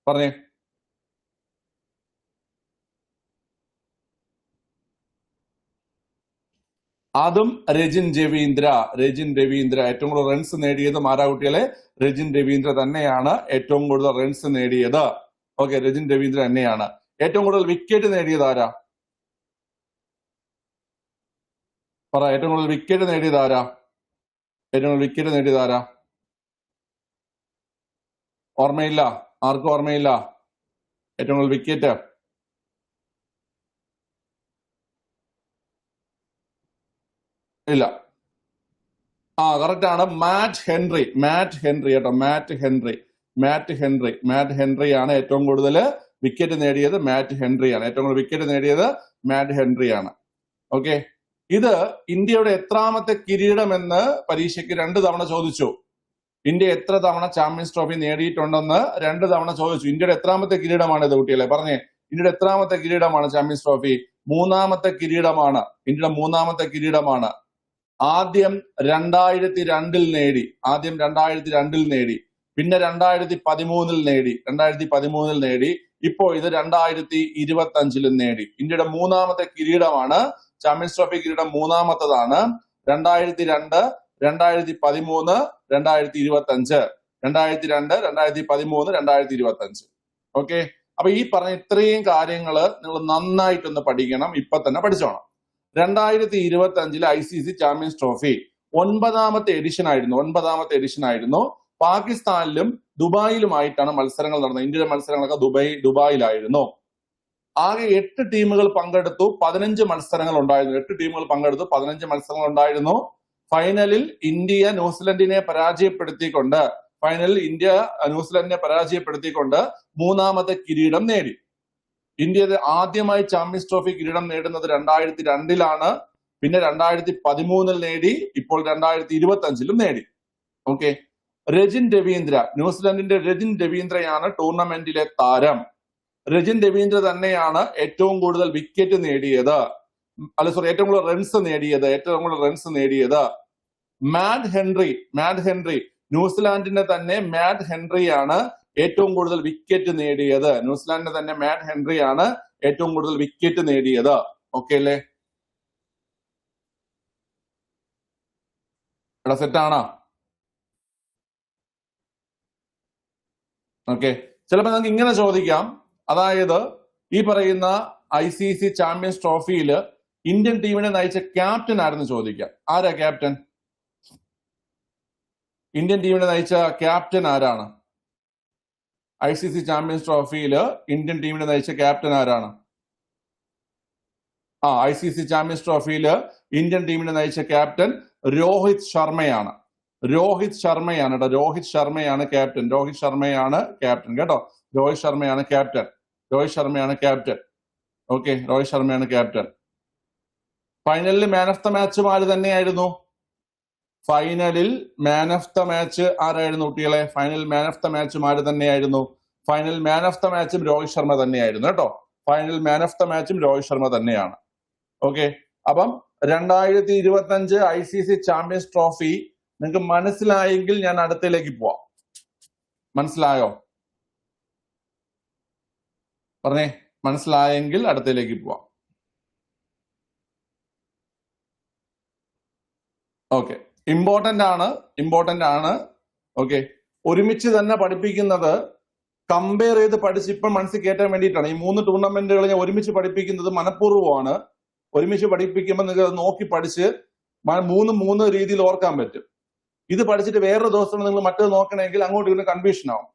പറഞ്ഞേ. അതും രജിൻ രവീന്ദ്ര. ഏറ്റവും കൂടുതൽ റൺസ് നേടിയത് മാരാകുട്ടികളെ രജിൻ രവീന്ദ്ര തന്നെയാണ് ഏറ്റവും കൂടുതൽ റൺസ് നേടിയത്. ഓക്കെ, രജിൻ രവീന്ദ്ര തന്നെയാണ്. ഏറ്റവും കൂടുതൽ വിക്കറ്റ് നേടിയത് ആരാ? പറ, ഏറ്റവും കൂടുതൽ വിക്കറ്റ് നേടിയത് ആരാ? ഓർമ്മയില്ല? ആർക്കും ഓർമ്മയില്ല? ഏറ്റവും കൂടുതൽ വിക്കറ്റ് ഇല്ല. കറക്റ്റ് ആണ്. മാറ്റ് ഹെൻറി ആണ് ഏറ്റവും കൂടുതൽ വിക്കറ്റ് നേടിയത്. മാറ്റ് ഹെൻറിയാണ്. ഓക്കെ, ഇത് ഇന്ത്യയുടെ എത്രാമത്തെ കിരീടമെന്ന് പരീക്ഷയ്ക്ക് 2 തവണ ചോദിച്ചു. ഇന്ത്യ എത്ര തവണ ചാമ്പ്യൻസ് ട്രോഫി നേടിയിട്ടുണ്ടെന്ന് 2 തവണ ചോദിച്ചു. ഇന്ത്യയുടെ എത്രാമത്തെ കിരീടമാണ് ഇത് കുട്ടികളെ? പറഞ്ഞേ, ഇന്ത്യയുടെ എത്രാമത്തെ കിരീടമാണ് ചാമ്പ്യൻസ് ട്രോഫി? 3ാമത്തെ കിരീടമാണ്. ഇന്ത്യയുടെ 3ാമത്തെ കിരീടമാണ്. ആദ്യം 2002 നേടി. പിന്നെ 2013 നേടി. ഇപ്പോൾ ഇത് 2025 നേടി. ഇന്ത്യയുടെ 3ാമത്തെ കിരീടമാണ്. ചാമ്പ്യൻസ് ട്രോഫി കിരീടം 3ാമത്തതാണ്. 2002, 2013, 2025. 2002, 2013, 2025. ഓക്കെ, അപ്പൊ ഈ പറഞ്ഞ ഇത്രയും കാര്യങ്ങള് നിങ്ങൾ നന്നായിട്ടൊന്ന് പഠിക്കണം. ഇപ്പൊ തന്നെ പഠിച്ചോണം. 2025 ICC ചാമ്പ്യൻസ് ട്രോഫി 9ാമത്തെ എഡിഷൻ ആയിരുന്നു. പാകിസ്ഥാനിലും ദുബായിലുമായിട്ടാണ് മത്സരങ്ങൾ നടന്നത്. ഇന്ത്യയുടെ മത്സരങ്ങളൊക്കെ ദുബായിലായിരുന്നു. ആകെ 8 ടീമുകൾ പങ്കെടുത്തു. 15 മത്സരങ്ങൾ ഉണ്ടായിരുന്നു. ഫൈനലിൽ ഇന്ത്യ ന്യൂസിലൻഡിനെ പരാജയപ്പെടുത്തിക്കൊണ്ട് 3ാമത്തെ കിരീടം നേടി. ഇന്ത്യ ആദ്യമായി ചാമ്പ്യൻസ് ട്രോഫി കിരീടം നേടുന്നത് 2002 പിന്നെ 2013 നേടി. ഇപ്പോൾ 2025 നേടി. ഓക്കെ, രജിൻ രവീന്ദ്ര, ന്യൂസിലൻഡിന്റെ രജിൻ രവീന്ദ്രയാണ് ടൂർണമെന്റിലെ താരം. രജിൻ രവീന്ദ്ര തന്നെയാണ് ഏറ്റവും കൂടുതൽ വിക്കറ്റ് നേടിയത്. ഏറ്റവും കൂടുതൽ റൺസ് നേടിയത്. മാറ്റ് ഹെൻറി, ന്യൂസിലാൻഡിന്റെ തന്നെ മാറ്റ് ഹെൻറിയാണ് ഏറ്റവും കൂടുതൽ വിക്കറ്റ് നേടിയത്. ഓക്കെ അല്ലേ? ഇവിടെ സെറ്റാണോ? ഓക്കെ, ചിലപ്പോ നമുക്ക് ഇങ്ങനെ ചോദിക്കാം. അതായത് ഈ പറയുന്ന ICC ചാമ്പ്യൻസ് ട്രോഫിയിൽ ഇന്ത്യൻ ടീമിനെ നയിച്ച ക്യാപ്റ്റൻ ആരെന്ന് ചോദിക്കാം. ആരാ ക്യാപ്റ്റൻ? ഇന്ത്യൻ ടീമിനെ നയിച്ച ക്യാപ്റ്റൻ ആരാണ്? ICC ചാമ്പ്യൻസ് ട്രോഫിയിൽ ഇന്ത്യൻ ടീമിനെ നയിച്ച ക്യാപ്റ്റൻ ആരാണ്? ICC ചാമ്പ്യൻസ് ട്രോഫിയിൽ ഇന്ത്യൻ ടീമിനെ നയിച്ച ക്യാപ്റ്റൻ രോഹിത് ശർമ്മയാണ്. രോഹിത് ശർമ്മയാണ് കേട്ടോ, രോഹിത് ശർമ്മയാണ് ക്യാപ്റ്റൻ. രോഹിത് ശർമ്മയാണ് ക്യാപ്റ്റൻ കേട്ടോ, രോഹിത് ശർമ്മയാണ് ക്യാപ്റ്റൻ. രോഹിത് ശർമ്മയാണ് ക്യാപ്റ്റൻ. ഓക്കെ, രോഹിത് ശർമ്മയാണ് ക്യാപ്റ്റൻ. ഫൈനലിൽ മാൻ ഓഫ് ദ മാച്ചും ആര് തന്നെയായിരുന്നു? ഫൈനലിൽ മാൻ ഓഫ് ദ മാച്ച് ആരായിരുന്നു കുട്ടികളെ? ഫൈനൽ മാൻ ഓഫ് ദ മാച്ചും ആര് തന്നെയായിരുന്നു? ഫൈനൽ മാൻ ഓഫ് ദ മാച്ചും രോഹിത് ശർമ്മ തന്നെയായിരുന്നു കേട്ടോ. ഫൈനൽ മാൻ ഓഫ് ദ മാച്ചും രോഹിത് ശർമ്മ തന്നെയാണ്. ഓക്കെ, അപ്പം 2025 ICC ചാമ്പ്യൻസ് ട്രോഫി നിങ്ങൾക്ക് മനസ്സിലായെങ്കിൽ ഞാൻ അടുത്തയിലേക്ക് പോവാം. മനസ്സിലായോ? പറഞ്ഞേ, മനസ്സിലായെങ്കിൽ അടുത്തയിലേക്ക് പോവാം. ഓക്കെ, ഇമ്പോർട്ടന്റ് ആണ്. ഓക്കെ, ഒരുമിച്ച് തന്നെ പഠിപ്പിക്കുന്നത് കമ്പയർ ചെയ്ത് പഠിച്ച് ഇപ്പം മനസ്സിൽ കയറ്റാൻ വേണ്ടിയിട്ടാണ്. ഈ 3 ടൂർണമെന്റുകൾ ഞാൻ ഒരുമിച്ച് പഠിപ്പിക്കുന്നത് മനഃപൂർവ്വമാണ്. ഒരുമിച്ച് പഠിപ്പിക്കുമ്പോൾ നിങ്ങൾക്ക് അത് നോക്കി പഠിച്ച് 3 രീതിയിൽ ഓർക്കാൻ പറ്റും. ഇത് പഠിച്ചിട്ട് വേറൊരു ദിവസം നിങ്ങൾ മറ്റേത് നോക്കണമെങ്കിൽ അങ്ങോട്ട് ഇങ്ങനെ കൺഫ്യൂഷൻ ആവും.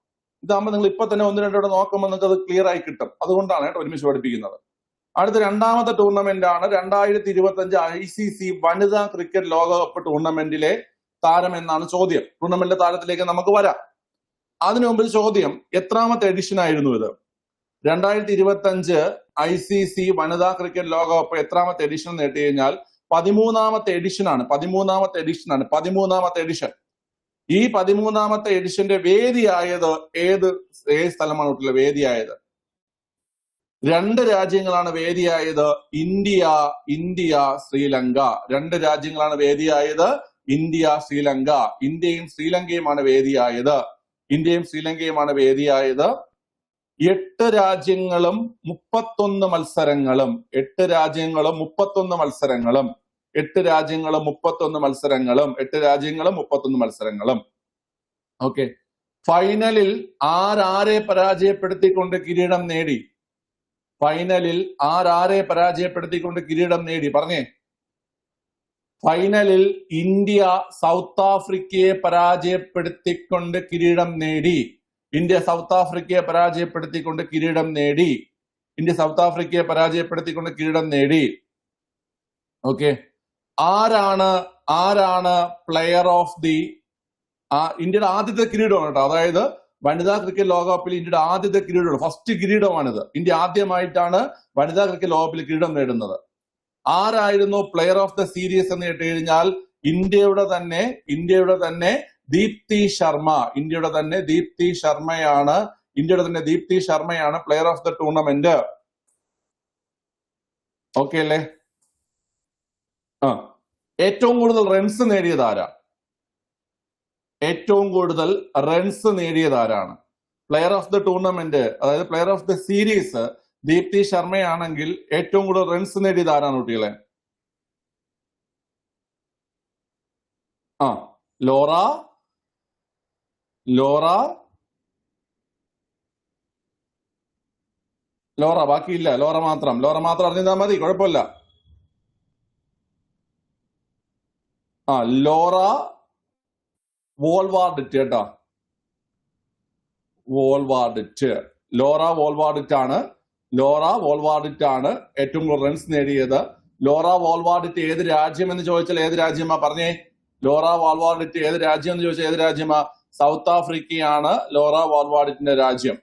ഇതാകുമ്പോൾ നിങ്ങൾ ഇപ്പൊ തന്നെ 1-2 നോക്കുമ്പോൾ നിങ്ങൾക്ക് അത് ക്ലിയർ ആയി കിട്ടും. അതുകൊണ്ടാണ് കേട്ടോ ഒരുമിച്ച് പഠിപ്പിക്കുന്നത്. അടുത്ത രണ്ടാമത്തെ ടൂർണമെന്റ് ആണ് 2025 ICC വനിതാ ക്രിക്കറ്റ് ലോകകപ്പ് ടൂർണമെന്റിലെ താരം എന്നാണ് ചോദ്യം. ടൂർണമെന്റിലെ താരത്തിലേക്ക് നമുക്ക് വരാം. അതിനു മുമ്പ് ചോദ്യം, എത്രാമത്തെ എഡിഷൻ ആയിരുന്നു ഇത്? 2025 ICC വനിതാ ക്രിക്കറ്റ് ലോകകപ്പ് എത്രാമത്തെ എഡിഷൻ നേടി കഴിഞ്ഞാൽ 13ാമത്തെ എഡിഷനാണ്. 13ാമത്തെ എഡിഷൻ. ഈ 13ാമത്തെ എഡിഷന്റെ വേദിയായത് ഏത് സ്ഥലമാണ് കുട്ടികളെ വേദിയായത്? 2 രാജ്യങ്ങളാണ് വേദിയായത്. ഇന്ത്യ ശ്രീലങ്ക. 2 രാജ്യങ്ങളാണ് വേദിയായത്. ഇന്ത്യ ശ്രീലങ്ക. ഇന്ത്യയും ശ്രീലങ്കയുമാണ് വേദിയായത്. 8 രാജ്യങ്ങളും 31 മത്സരങ്ങളും. 8 രാജ്യങ്ങളും 31 മത്സരങ്ങളും. ഓക്കെ, ഫൈനലിൽ ആരെ പരാജയപ്പെടുത്തിക്കൊണ്ട് കിരീടം നേടി? പറഞ്ഞേ. ഫൈനലിൽ ഇന്ത്യ സൗത്ത് ആഫ്രിക്കയെ പരാജയപ്പെടുത്തിക്കൊണ്ട് കിരീടം നേടി. ഓക്കെ, ആരാണ് പ്ലെയർ ഓഫ് ദി ഇന്ത്യയുടെ ആദ്യത്തെ കിരീടമാണ് കേട്ടോ. അതായത് വനിതാ ക്രിക്കറ്റ് ലോകകപ്പിൽ ഇന്ത്യയുടെ ആദ്യത്തെ കിരീടമാണ്, ഫസ്റ്റ് കിരീടമാണിത്. ഇന്ത്യ ആദ്യമായിട്ടാണ് വനിതാ ക്രിക്കറ്റ് ലോകകപ്പിൽ കിരീടം നേടുന്നത്. ആരായിരുന്നു പ്ലെയർ ഓഫ് ദ സീരീസ് എന്ന് കേട്ട് കഴിഞ്ഞാൽ ഇന്ത്യയുടെ തന്നെ ദീപ്തി ശർമ്മയാണ് player of the tournament. Okay അല്ലേ? ഏറ്റവും കൂടുതൽ റൺസ് നേടിയതാരാണ്? പ്ലെയർ ഓഫ് ദ ടൂർണമെന്റ്, അതായത് പ്ലെയർ ഓഫ് ദ സീരീസ് ദീപ്തി ശർമ്മയാണെങ്കിൽ ഏറ്റവും കൂടുതൽ റൺസ് നേടിയത് ആരാണ് കുട്ടികളെ? ലോറ ബാക്കിയില്ല. ലോറ മാത്രം അറിഞ്ഞാൽ മതി, കുഴപ്പമില്ല. ലോറ വോൾവാർഡിറ്റ് കേട്ടോ. ലോറ വോൾവാർഡിറ്റ് ആണ് ഏറ്റവും കൂടുതൽ റൺസ് നേടിയത്. ലോറ വോൾവാർഡിറ്റ് ഏത് രാജ്യം എന്ന് ചോദിച്ചാൽ ഏത് രാജ്യമാ? പറഞ്ഞേ. ലോറ വോൾവാർഡിറ്റ് ഏത് രാജ്യം എന്ന് ചോദിച്ചാൽ ഏത് രാജ്യമാ? സൗത്ത് ആഫ്രിക്കയാണ് ലോറ വോൾവാർഡിറ്റിന്റെ രാജ്യം.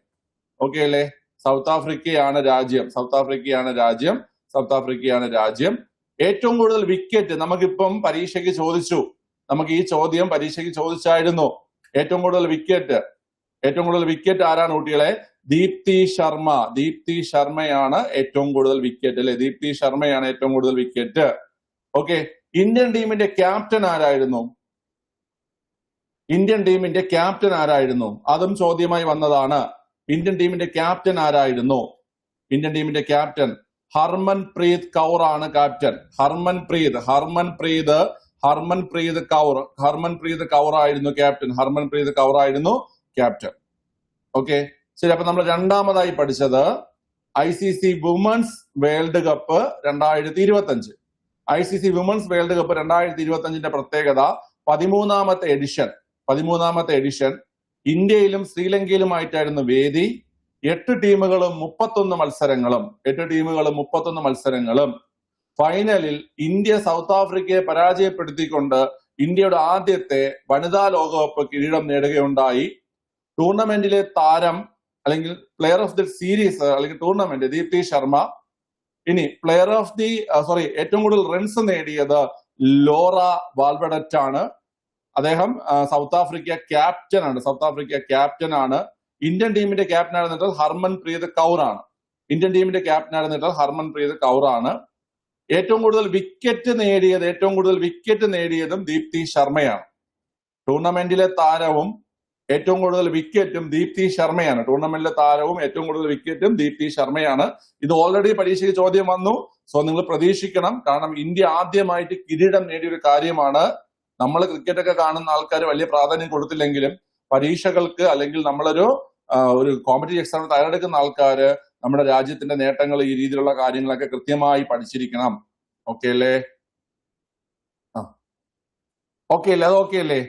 ഓക്കെ അല്ലേ? സൗത്ത് ആഫ്രിക്കയാണ് രാജ്യം. ഏറ്റവും കൂടുതൽ വിക്കറ്റ് നമുക്കിപ്പം പരീക്ഷയ്ക്ക് ചോദിച്ചു. നമുക്ക് ഈ ചോദ്യം പരീക്ഷയ്ക്ക് ചോദിച്ചായിരുന്നു. ഏറ്റവും കൂടുതൽ വിക്കറ്റ് ആരാണ് കുട്ടികളെ? ദീപ്തി ശർമ്മയാണ് ഏറ്റവും കൂടുതൽ വിക്കറ്റ് അല്ലെ? ദീപ്തി ശർമ്മയാണ് ഏറ്റവും കൂടുതൽ വിക്കറ്റ്. ഓക്കെ, ഇന്ത്യൻ ടീമിന്റെ ക്യാപ്റ്റൻ ആരായിരുന്നു? അതും ചോദ്യമായി വന്നതാണ്. ഇന്ത്യൻ ടീമിന്റെ ക്യാപ്റ്റൻ ആരായിരുന്നു? ഹർമൻപ്രീത് കൗർ ആണ് ക്യാപ്റ്റൻ. ഹർമൻപ്രീത് കൗർ ആയിരുന്നു ക്യാപ്റ്റൻ. ഓക്കെ, ശരി. അപ്പൊ നമ്മൾ രണ്ടാമതായി പഠിച്ചത് ICC women's world cup 2025. ICC women's world cup 2025ന്റെ പ്രത്യേകത 13ാമത്തെ എഡിഷൻ ഇന്ത്യയിലും ശ്രീലങ്കയിലുമായിട്ടായിരുന്നു വേദി. 8 ടീമുകളും 31 മത്സരങ്ങളും. ഫൈനലിൽ ഇന്ത്യ സൗത്ത് ആഫ്രിക്കയെ പരാജയപ്പെടുത്തിക്കൊണ്ട് ഇന്ത്യയുടെ ആദ്യത്തെ വനിതാ ലോകകപ്പ് കിരീടം നേടുകയുണ്ടായി. ടൂർണമെന്റിലെ താരം അല്ലെങ്കിൽ പ്ലെയർ ഓഫ് ദി സീരീസ് അല്ലെങ്കിൽ ടൂർണമെന്റ് ദീപ്തി ശർമ്മ. ഇനി പ്ലെയർ ഓഫ് ദി ഏറ്റവും കൂടുതൽ റൺസ് നേടിയത് ലോറ വാൽവഡറ്റ് ആണ്. അദ്ദേഹം സൗത്ത് ആഫ്രിക്ക ക്യാപ്റ്റൻ ആണ്. ഇന്ത്യൻ ടീമിന്റെ ക്യാപ്റ്റൻ ആയിരുന്നിട്ട് ഹർമൻപ്രീത് കൗർ ആണ്. ഏറ്റവും കൂടുതൽ വിക്കറ്റ് നേടിയതും ദീപ്തി ശർമ്മയാണ്. ടൂർണമെന്റിലെ താരവും ഏറ്റവും കൂടുതൽ വിക്കറ്റും ദീപ്തി ശർമ്മയാണ്. ഇത് ഓൾറെഡി പരീക്ഷയ്ക്ക് ചോദ്യം വന്നു. സോ നിങ്ങൾ പ്രതീക്ഷിക്കണം. കാരണം ഇന്ത്യ ആദ്യമായിട്ട് കിരീടം നേടിയ ഒരു കാര്യമാണ്. നമ്മൾ ക്രിക്കറ്റ് ഒക്കെ കാണുന്ന ആൾക്കാർ വലിയ പ്രാധാന്യം കൊടുത്തില്ലെങ്കിലും പരീക്ഷകൾക്ക് അല്ലെങ്കിൽ നമ്മളൊരു കോമ്പറ്റീവ് എക്സാമിന് തയ്യാറെടുക്കുന്ന ആൾക്കാര് നമ്മുടെ രാജ്യത്തിന്റെ നേട്ടങ്ങൾ, ഈ രീതിയിലുള്ള കാര്യങ്ങളൊക്കെ കൃത്യമായി പഠിച്ചിരിക്കണം. ഓക്കെ അല്ലേ? അത് ഓക്കെ അല്ലേ?